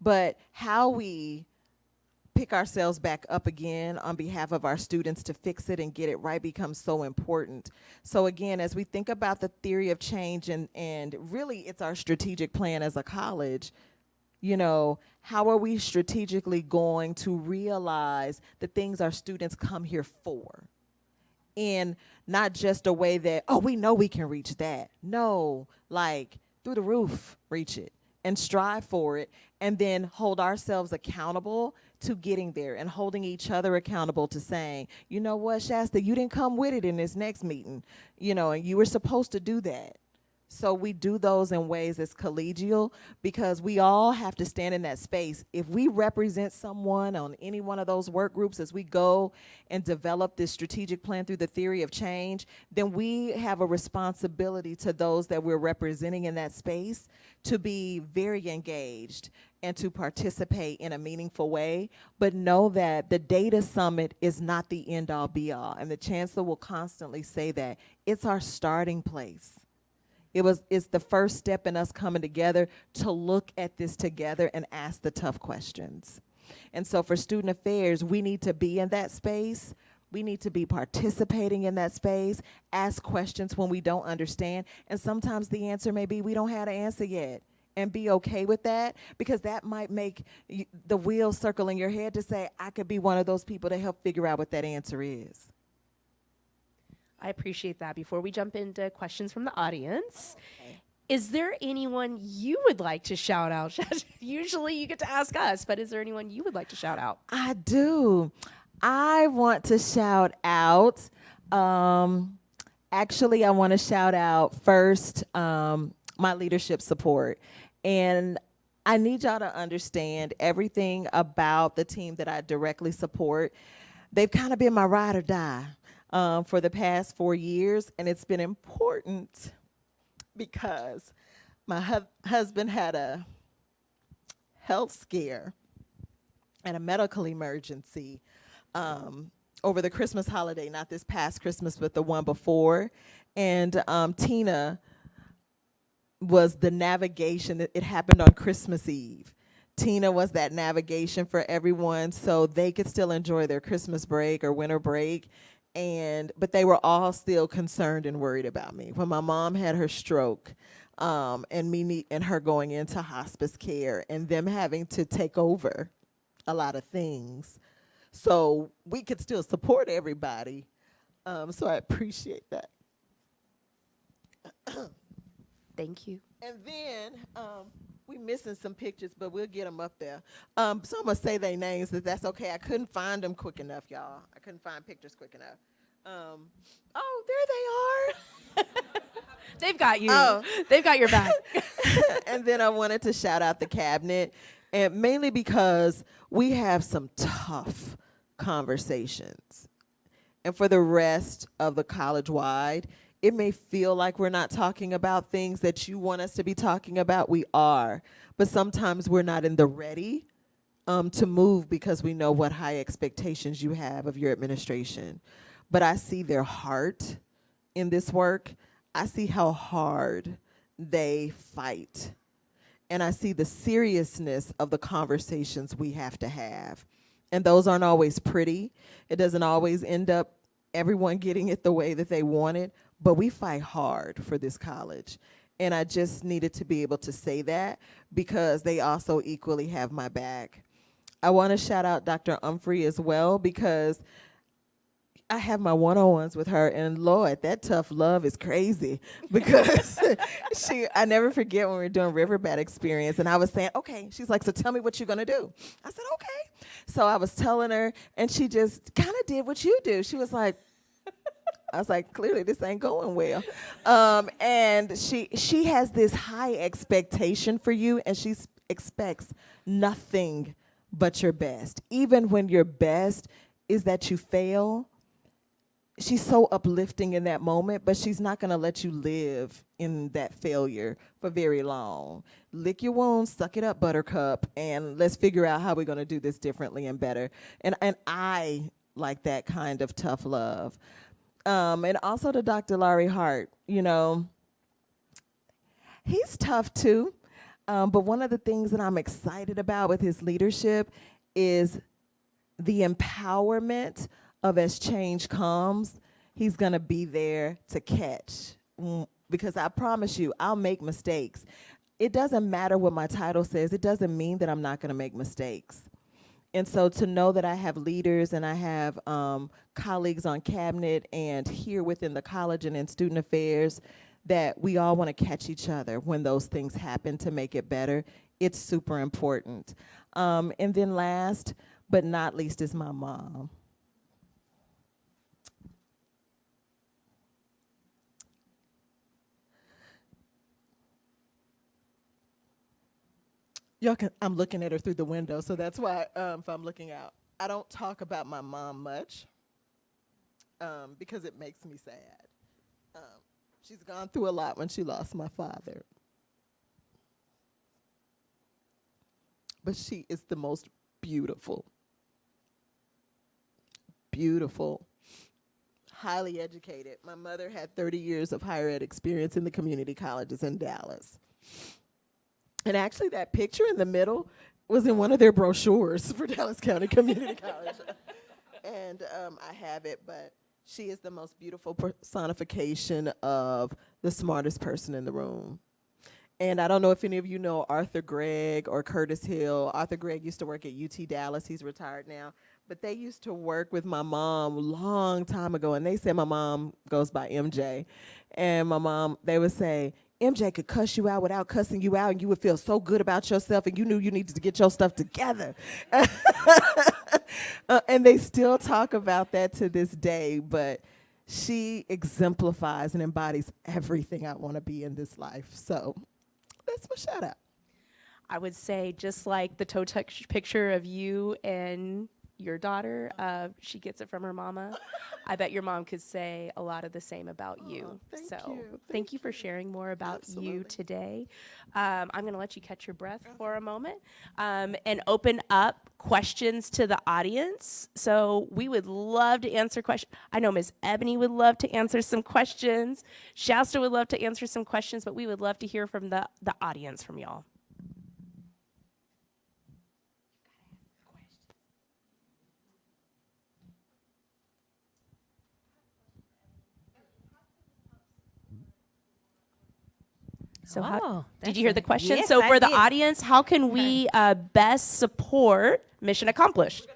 But how we pick ourselves back up again on behalf of our students to fix it and get it right becomes so important. So again, as we think about the theory of change and really it's our strategic plan as a college, how are we strategically going to realize the things our students come here for? In not just a way that, we know we can reach that. No, like through the roof, reach it and strive for it, and then hold ourselves accountable to getting there and holding each other accountable to saying, you know what, Shasta, you didn't come with it in this next meeting, and you were supposed to do that. So we do those in ways that's collegial because we all have to stand in that space. If we represent someone on any one of those work groups as we go and develop this strategic plan through the theory of change, then we have a responsibility to those that we're representing in that space to be very engaged and to participate in a meaningful way. But know that the data summit is not the end all be all. And the chancellor will constantly say that. It's our starting place. It's the first step in us coming together to look at this together and ask the tough questions. And so for student affairs, we need to be in that space. We need to be participating in that space, ask questions when we don't understand. And sometimes the answer may be we don't have the answer yet. And be okay with that, because that might make the wheels circle in your head to say, I could be one of those people to help figure out what that answer is. I appreciate that. Before we jump into questions from the audience, Okay. Is there anyone you would like to shout out? Usually you get to ask us, but is there anyone you would like to shout out? I do. I want to shout out. Actually, I want to shout out first my leadership support. And I need y'all to understand everything about the team that I directly support. They've kind of been my ride or die for the past 4 years, and it's been important because my husband had a health scare and a medical emergency over the Christmas holiday, not this past Christmas, but the one before. And Tina was the navigation. It happened on Christmas Eve. Tina was that navigation for everyone so they could still enjoy their Christmas break or winter break. But they were all still concerned and worried about me. When my mom had her stroke, and her going into hospice care and them having to take over a lot of things, so we could still support everybody. So I appreciate that. Thank you. And then we missing some pictures, but we'll get them up there. So I'm going to say their names, if that's okay. I couldn't find them quick enough, y'all. I couldn't find pictures quick enough. Oh, there they are. They've got you. Oh. They've got your back. And then I wanted to shout out the cabinet, and mainly because we have some tough conversations. And for the rest of the college-wide, it may feel like we're not talking about things that you want us to be talking about. We are. But sometimes we're not in the ready to move because we know what high expectations you have of your administration. But I see their heart in this work. I see how hard they fight. And I see the seriousness of the conversations we have to have. And those aren't always pretty. It doesn't always end up everyone getting it the way that they want it, but we fight hard for this college. And I just needed to be able to say that because they also equally have my back. I want to shout out Dr. Humphrey as well because I have my one-on-ones with her, and Lord, that tough love is crazy because I never forget when we were doing Riverbat Experience, and I was saying, okay, she's like, so tell me what you're going to do. I said, okay. So I was telling her, and she just kind of did what you do. She was like, I was like, clearly this ain't going well. And she has this high expectation for you, and she expects nothing but your best. Even when your best is that you fail, she's so uplifting in that moment, but she's not going to let you live in that failure for very long. Lick your wounds, suck it up, buttercup, and let's figure out how we're going to do this differently and better. And I like that kind of tough love. And also to Dr. Larry Hart, you know, he's tough too. But one of the things that I'm excited about with his leadership is the empowerment of as change comes, he's going to be there to catch. Because I promise you, I'll make mistakes. It doesn't matter what my title says. It doesn't mean that I'm not going to make mistakes. And so to know that I have leaders and I have colleagues on cabinet and here within the college and in student affairs that we all want to catch each other when those things happen to make it better, it's super important. And then last but not least is my mom. I'm looking at her through the window, so that's why if I'm looking out. I don't talk about my mom much because it makes me sad. She's gone through a lot when she lost my father. But she is the most beautiful, highly educated. My mother had 30 years of higher ed experience in the community colleges in Dallas. And actually, that picture in the middle was in one of their brochures for Dallas County Community College. And I have it, but she is the most beautiful personification of the smartest person in the room. And I don't know if any of you know Arthur Gregg or Curtis Hill. Arthur Gregg used to work at UT Dallas. He's retired now. But they used to work with my mom a long time ago, and they said my mom goes by MJ. And my mom, they would say, MJ could cuss you out without cussing you out, and you would feel so good about yourself, and you knew you needed to get your stuff together. And they still talk about that to this day, but she exemplifies and embodies everything I want to be in this life. So that's my shout out. I would say just like the toe touch picture of you and your daughter, she gets it from her mama. I bet your mom could say a lot of the same about you. Thank you for sharing more about you today. I'm going to let you catch your breath for a moment and open up questions to the audience. So we would love to answer questions. I know Ms. Ebonie would love to answer some questions. Shasta would love to answer some questions, but we would love to hear from the audience, from y'all. So did you hear the question? Yes, so for I the did. audience, how can we best support Mission Accomplished?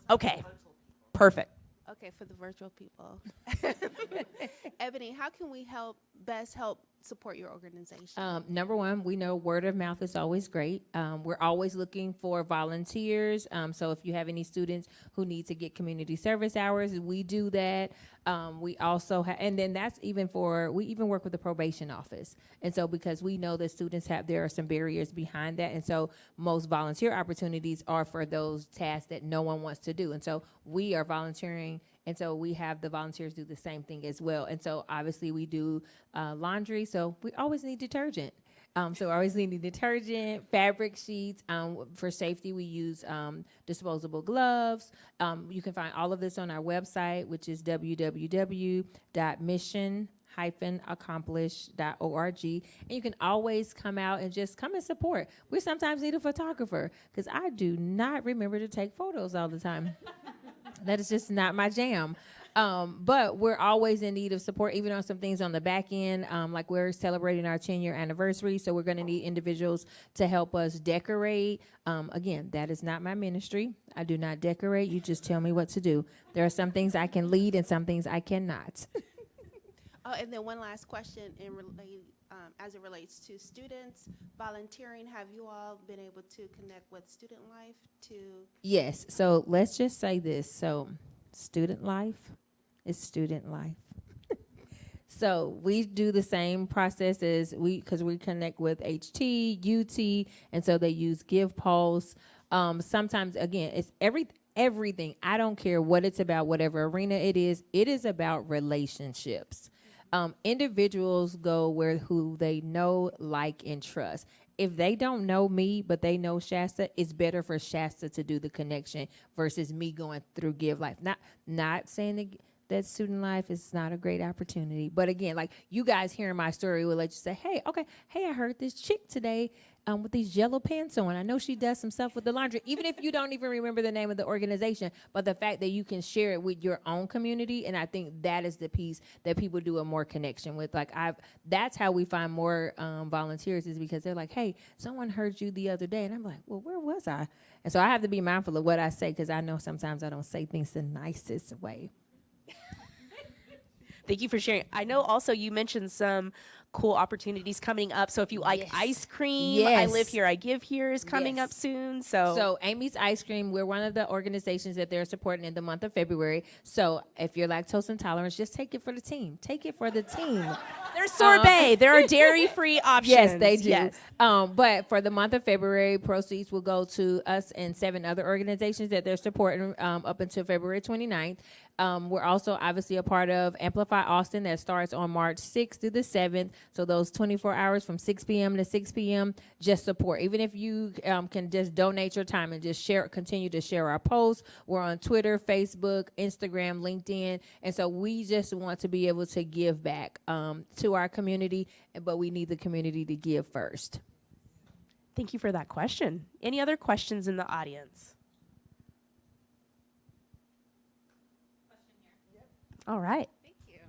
Okay, perfect. Okay, for the virtual people. Ebonie, how can we best help support your organization? Number one, we know word of mouth is always great. We're always looking for volunteers. So if you have any students who need to get community service hours, we do that. We also have, and then that's even we even work with the probation office. And so because we know that there are some barriers behind that. And so most volunteer opportunities are for those tasks that no one wants to do. And so we are volunteering. And so we have the volunteers do the same thing as well. And so obviously we do laundry. So we always need detergent. So we always need detergent, fabric sheets. For safety, we use disposable gloves. You can find all of this on our website, which is www.mission-accomplish.org. And you can always come out and just come and support. We sometimes need a photographer because I do not remember to take photos all the time. That is just not my jam. But we're always in need of support, even on some things on the back end. Like we're celebrating our 10-year anniversary, so we're going to need individuals to help us decorate. Again, that is not my ministry. I do not decorate. You just tell me what to do. There are some things I can lead and some things I cannot. Oh, and then one last question as it relates to students volunteering. Have you all been able to connect with Student Life to? Yes. So let's just say this. So student life is student life. So we do the same process as because we connect with HT, UT, and so they use Give Pulse. Sometimes, again, it's everything. I don't care what it's about, whatever arena it is about relationships. Individuals go who they know, like, and trust. If they don't know me, but they know Shasta, it's better for Shasta to do the connection versus me going through Give Life. Not saying that Student Life is not a great opportunity. But again, like you guys hearing my story will let you say, hey, I heard this chick today with these yellow pants on. I know she does some stuff with the laundry, even if you don't even remember the name of the organization, but the fact that you can share it with your own community. And I think that is the piece that people do a more connection with. Like that's how we find more volunteers, is because they're like, hey, someone heard you the other day. And I'm like, well, where was I? And so I have to be mindful of what I say, because I know sometimes I don't say things the nicest way. Thank you for sharing. I know also you mentioned some cool opportunities coming up. So if you like ice cream, I Live Here, I Give Here is coming up soon. So Amy's Ice Cream, we're one of the organizations that they're supporting in the month of February. So if you're lactose intolerant, just take it for the team. Take it for the team. There's sorbet. There are dairy-free options. Yes, they do. Yes. But for the month of February, proceeds will go to us and 7 other organizations that they're supporting up until February 29th. We're also obviously a part of Amplify Austin, that starts on March 6th through the 7th. So those 24 hours from 6 p.m. to 6 p.m., just support. Even if you can just donate your time and just continue to share our posts. We're on Twitter, Facebook, Instagram, LinkedIn. And so we just want to be able to give back to our community, but we need the community to give first. Thank you for that question. Any other questions in the audience? All right. Thank you.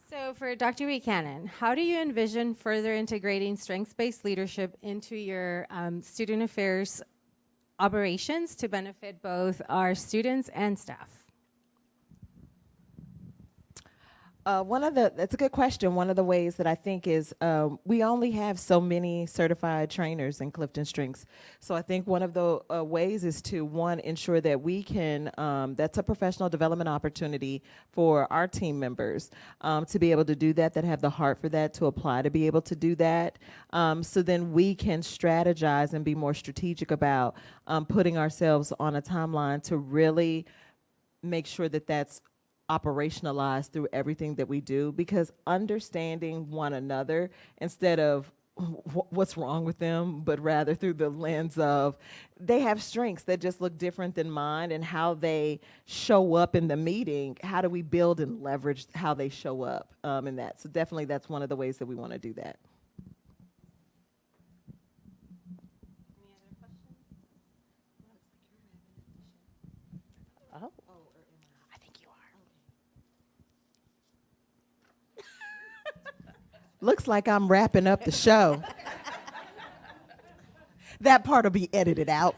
So for Dr. Buchanan, how do you envision further integrating strengths-based leadership into your student affairs operations to benefit both our students and staff? That's a good question. One of the ways that I think is we only have so many certified trainers in Clifton Strengths. So I think one of the ways is to, one, ensure that we can, that's a professional development opportunity for our team members to be able to do that have the heart for that, to apply to be able to do that. So then we can strategize and be more strategic about putting ourselves on a timeline to really make sure that that's operationalized through everything that we do, because understanding one another instead of what's wrong with them, but rather through the lens of they have strengths that just look different than mine, and how they show up in the meeting, how do we build and leverage how they show up in that. So definitely that's one of the ways that we want to do that. Any other questions? Oh. I think you are. Looks like I'm wrapping up the show. That part will be edited out.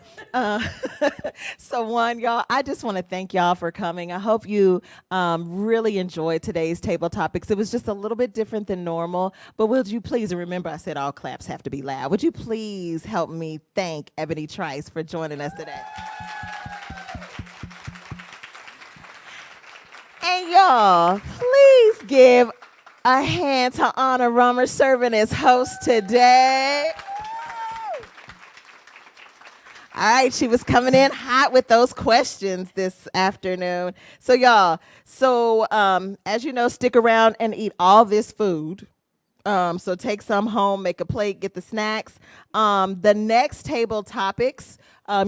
So one, y'all, I just want to thank y'all for coming. I hope you really enjoyed today's table topics. It was just a little bit different than normal, but would you please, and remember I said all claps have to be loud, would you please help me thank Ebonie Trice for joining us today? And y'all, please give a hand to Ana Rummer serving as host today. All right, she was coming in hot with those questions this afternoon. So y'all, as you know, stick around and eat all this food. So take some home, make a plate, get the snacks. The next table topics,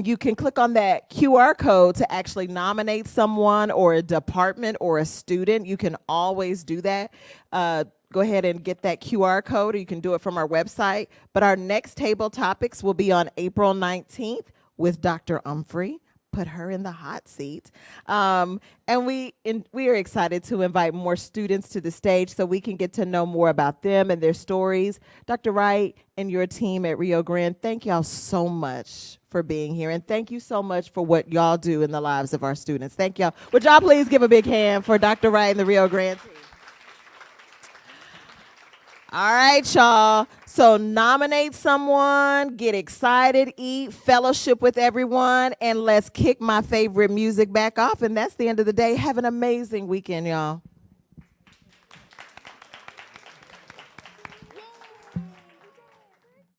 you can click on that QR code to actually nominate someone or a department or a student. You can always do that. Go ahead and get that QR code, or you can do it from our website. But our next table topics will be on April 19th with Dr. Humphrey. Put her in the hot seat. And we are excited to invite more students to the stage so we can get to know more about them and their stories. Dr. Wright and your team at Rio Grande, thank y'all so much for being here. And thank you so much for what y'all do in the lives of our students. Thank y'all. Would y'all please give a big hand for Dr. Wright and the Rio Grande team? All right, y'all. So nominate someone, get excited, eat, fellowship with everyone, and let's kick my favorite music back off. And that's the end of the day. Have an amazing weekend, y'all.